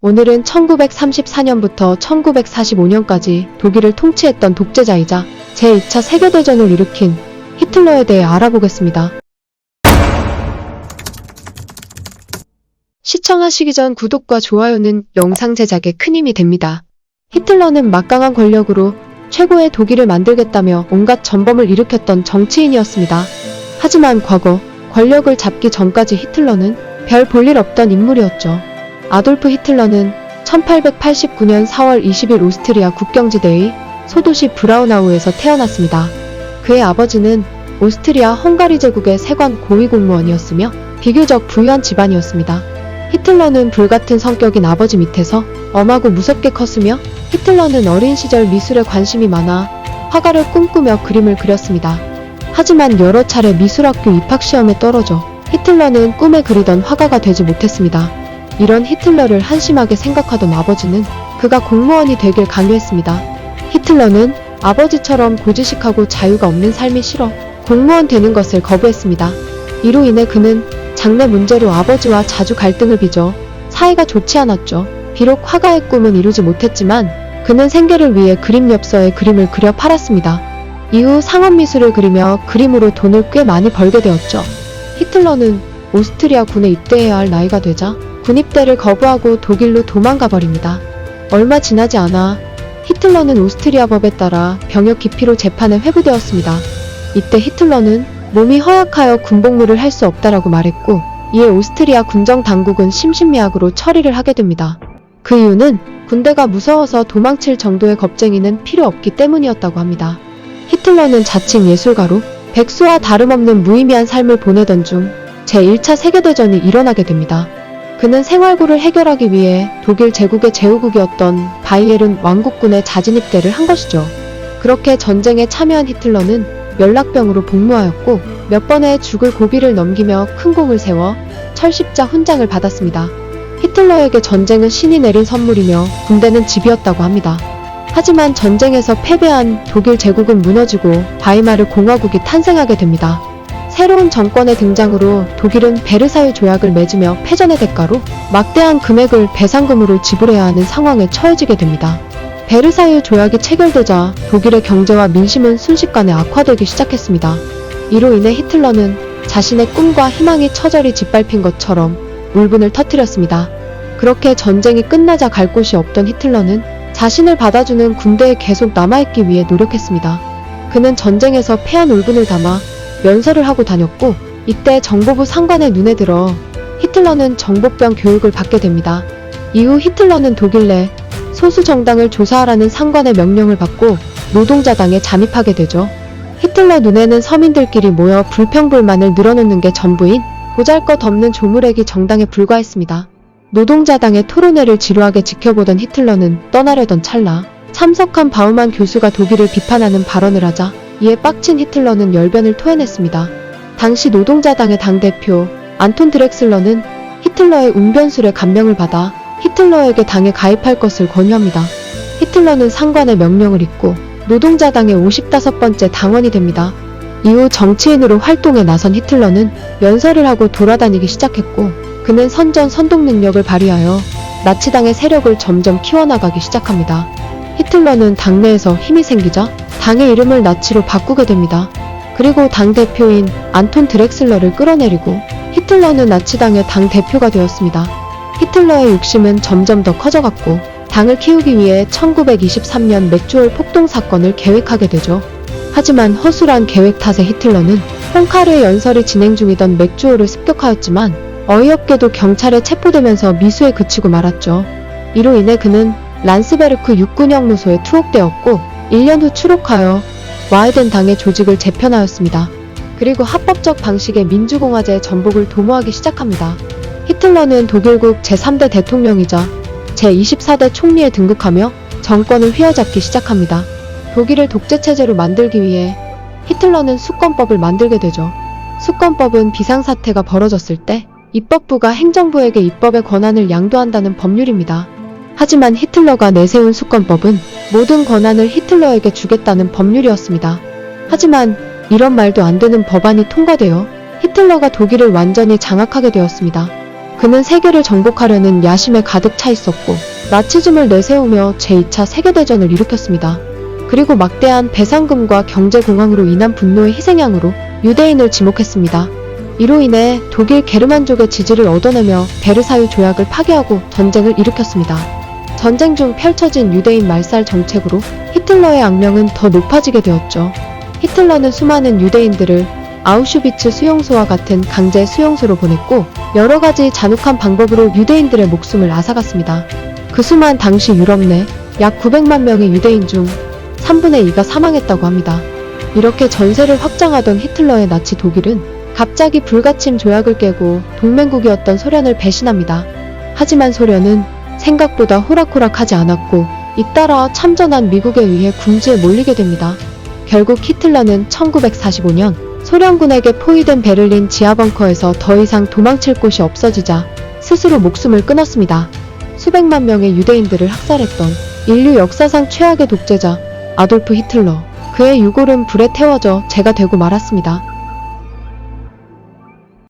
오늘은 1934년부터 1945년까지 독일을 통치했던 독재자이자 제2차 세계대전을 일으킨 히틀러에 대해 알아보겠습니다. 시청하시기 전 구독과 좋아요는 영상 제작에 큰 힘이 됩니다. 히틀러는 막강한 권력으로 최고의 독일을 만들겠다며 온갖 전범을 일으켰던 정치인이었습니다. 하지만 과거 권력을 잡기 전까지 히틀러는 별 볼일 없던 인물이었죠. 아돌프 히틀러는 1889년 4월 20일 오스트리아 국경지대의 소도시 브라우나우에서 태어났습니다. 그의 아버지는 오스트리아 헝가리 제국의 세관 고위공무원이었으며 비교적 부유한 집안이었습니다. 히틀러는 불같은 성격인 아버지 밑에서 엄하고 무섭게 컸으며 히틀러는 어린 시절 미술에 관심이 많아 화가를 꿈꾸며 그림을 그렸습니다. 하지만 여러 차례 미술학교 입학시험에 떨어져 히틀러는 꿈에 그리던 화가가 되지 못했습니다. 이런 히틀러를 한심하게 생각하던 아버지는 그가 공무원이 되길 강요했습니다. 히틀러는 아버지처럼 고지식하고 자유가 없는 삶이 싫어 공무원 되는 것을 거부했습니다. 이로 인해 그는 장래 문제로 아버지와 자주 갈등을 빚어 사이가 좋지 않았죠. 비록 화가의 꿈은 이루지 못했지만 그는 생계를 위해 그림 엽서에 그림을 그려 팔았습니다. 이후 상업미술을 그리며 그림으로 돈을 꽤 많이 벌게 되었죠. 히틀러는 오스트리아 군에 입대해야 할 나이가 되자 군입대를 거부하고 독일로 도망가 버립니다. 얼마 지나지 않아 히틀러는 오스트리아 법에 따라 병역 기피로 재판에 회부되었습니다. 이때 히틀러는 몸이 허약하여 군복무를 할 수 없다라고 말했고 이에 오스트리아 군정당국은 심신미약으로 처리를 하게 됩니다. 그 이유는 군대가 무서워서 도망칠 정도의 겁쟁이는 필요 없기 때문이었다고 합니다. 히틀러는 자칭 예술가로 백수와 다름없는 무의미한 삶을 보내던 중 제1차 세계대전이 일어나게 됩니다. 그는 생활고를 해결하기 위해 독일 제국의 제후국이었던 바이에른 왕국군에 자진입대를 한 것이죠. 그렇게 전쟁에 참여한 히틀러는 연락병으로 복무하였고 몇 번의 죽을 고비를 넘기며 큰 공을 세워 철십자 훈장을 받았습니다. 히틀러에게 전쟁은 신이 내린 선물이며 군대는 집이었다고 합니다. 하지만 전쟁에서 패배한 독일 제국은 무너지고 바이마르 공화국이 탄생하게 됩니다. 새로운 정권의 등장으로 독일은 베르사유 조약을 맺으며 패전의 대가로 막대한 금액을 배상금으로 지불해야 하는 상황에 처해지게 됩니다. 베르사유 조약이 체결되자 독일의 경제와 민심은 순식간에 악화되기 시작했습니다. 이로 인해 히틀러는 자신의 꿈과 희망이 처절히 짓밟힌 것처럼 울분을 터뜨렸습니다. 그렇게 전쟁이 끝나자 갈 곳이 없던 히틀러는 자신을 받아주는 군대에 계속 남아있기 위해 노력했습니다. 그는 전쟁에서 패한 울분을 담아 연설을 하고 다녔고 이때 정보부 상관의 눈에 들어 히틀러는 정보병 교육을 받게 됩니다. 이후 히틀러는 독일 내 소수 정당을 조사하라는 상관의 명령을 받고 노동자당에 잠입하게 되죠. 히틀러 눈에는 서민들끼리 모여 불평불만을 늘어놓는 게 전부인 보잘것없는 조물애기 정당에 불과했습니다. 노동자당의 토론회를 지루하게 지켜보던 히틀러는 떠나려던 찰나 참석한 바우만 교수가 독일을 비판하는 발언을 하자 이에 빡친 히틀러는 열변을 토해냈습니다. 당시 노동자당의 당대표 안톤 드렉슬러는 히틀러의 웅변술에 감명을 받아 히틀러에게 당에 가입할 것을 권유합니다. 히틀러는 상관의 명령을 잊고 노동자당의 55번째 당원이 됩니다. 이후 정치인으로 활동에 나선 히틀러는 연설을 하고 돌아다니기 시작했고 그는 선전-선동 능력을 발휘하여 나치당의 세력을 점점 키워나가기 시작합니다. 히틀러는 당내에서 힘이 생기자 당의 이름을 나치로 바꾸게 됩니다. 그리고 당대표인 안톤 드렉슬러를 끌어내리고 히틀러는 나치당의 당대표가 되었습니다. 히틀러의 욕심은 점점 더 커져갔고 당을 키우기 위해 1923년 맥주홀 폭동 사건을 계획하게 되죠. 하지만 허술한 계획 탓에 히틀러는 홈카르의 연설이 진행 중이던 맥주홀을 습격하였지만 어이없게도 경찰에 체포되면서 미수에 그치고 말았죠. 이로 인해 그는 란스베르크 육군형무소에 투옥되었고 1년 후 추록하여 와헤덴 당의 조직을 재편하였습니다. 그리고 합법적 방식의 민주공화제의 전복을 도모하기 시작합니다. 히틀러는 독일국 제3대 대통령이자 제24대 총리에 등극하며 정권을 휘어잡기 시작합니다. 독일을 독재체제로 만들기 위해 히틀러는 수권법을 만들게 되죠. 수권법은 비상사태가 벌어졌을 때 입법부가 행정부에게 입법의 권한을 양도한다는 법률입니다. 하지만 히틀러가 내세운 수권법은 모든 권한을 히틀러에게 주겠다는 법률이었습니다. 하지만 이런 말도 안 되는 법안이 통과되어 히틀러가 독일을 완전히 장악하게 되었습니다. 그는 세계를 정복하려는 야심에 가득 차 있었고 나치즘을 내세우며 제2차 세계대전을 일으켰습니다. 그리고 막대한 배상금과 경제공황으로 인한 분노의 희생양으로 유대인을 지목했습니다. 이로 인해 독일 게르만족의 지지를 얻어내며 베르사유 조약을 파기하고 전쟁을 일으켰습니다. 전쟁 중 펼쳐진 유대인 말살 정책으로 히틀러의 악명은 더 높아지게 되었죠. 히틀러는 수많은 유대인들을 아우슈비츠 수용소와 같은 강제 수용소로 보냈고 여러 가지 잔혹한 방법으로 유대인들의 목숨을 앗아갔습니다. 그 수만 당시 유럽 내 약 900만 명의 유대인 중 3분의 2가 사망했다고 합니다. 이렇게 전세를 확장하던 히틀러의 나치 독일은 갑자기 불가침 조약을 깨고 동맹국이었던 소련을 배신합니다. 하지만 소련은 생각보다 호락호락하지 않았고 잇따라 참전한 미국에 의해 궁지에 몰리게 됩니다. 결국 히틀러는 1945년 소련군에게 포위된 베를린 지하벙커에서 더 이상 도망칠 곳이 없어지자 스스로 목숨을 끊었습니다. 수백만 명의 유대인들을 학살했던 인류 역사상 최악의 독재자 아돌프 히틀러. 그의 유골은 불에 태워져 재가 되고 말았습니다.